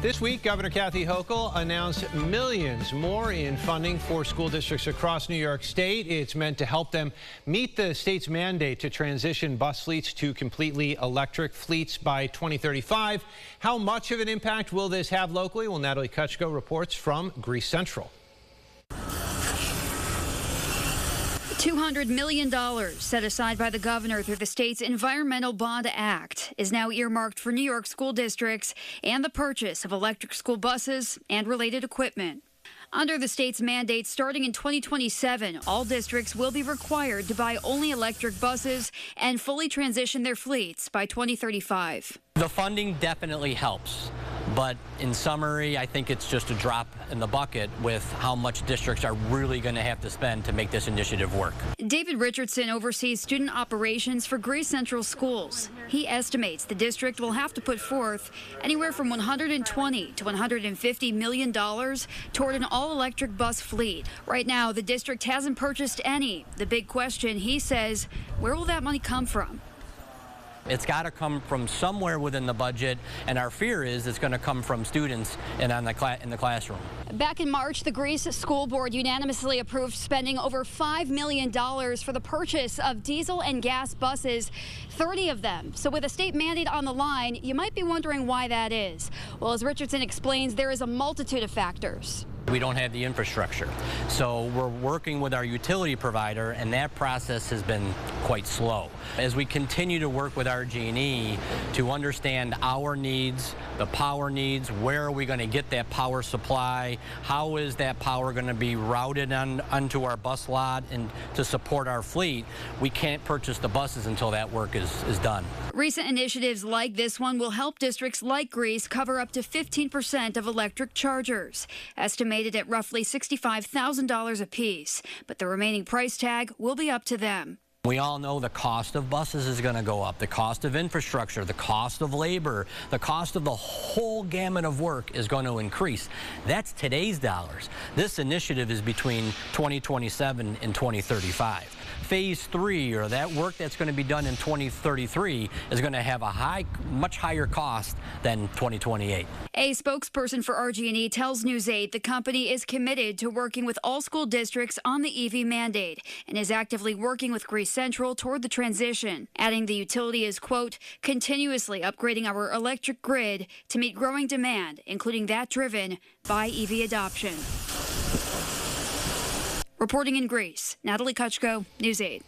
This week, Governor Kathy Hochul announced millions more in funding for school districts across New York State. It's meant to help them meet the state's mandate to transition bus fleets to completely electric fleets by 2035. How much of an impact will this have locally? Well, Natalie Kutchko reports from Greece Central. $200 million set aside by the governor through the state's Environmental Bond Act is now earmarked for New York school districts and the purchase of electric school buses and related equipment. Under the state's mandate, starting in 2027, all districts will be required to buy only electric buses and fully transition their fleets by 2035. The funding definitely helps, but in summary, I think it's just a drop in the bucket with how much districts are really going to have to spend to make this initiative work. David Richardson oversees student operations for Greece Central Schools. He estimates the district will have to put forth anywhere from $120 to $150 million toward an all-electric bus fleet. Right now, the district hasn't purchased any. The big question, he says, where will that money come from? It's got to come from somewhere within the budget, and our fear is it's going to come from students and in the classroom. Back in March, the Greece School Board unanimously approved spending over $5 million for the purchase of diesel and gas buses, 30 of them. So with a state mandate on the line, you might be wondering why that is. Well, as Richardson explains, there is a multitude of factors. We don't have the infrastructure. So we're working with our utility provider, and that process has been quite slow. As we continue to work with RG&E to understand our needs, the power needs, where are we going to get that power supply, how is that power going to be routed onto our bus lot and to support our fleet, we can't purchase the buses until that work is done. Recent initiatives like this one will help districts like Greece cover up to 15% of electric chargers, estimated at roughly $65,000 apiece. But the remaining price tag will be up to them. We all know the cost of buses is going to go up, the cost of infrastructure, the cost of labor, the cost of the whole gamut of work is going to increase. That's today's dollars. This initiative is between 2027 and 2035. Phase 3, or that work that's going to be done in 2033, is going to have a much higher cost than 2028. A spokesperson for RG&E tells News 8 the company is committed to working with all school districts on the EV mandate and is actively working with Greece Central toward the transition, adding the utility is, quote, continuously upgrading our electric grid to meet growing demand, including that driven by EV adoption. Reporting in Greece, Natalie Kutchko, News 8.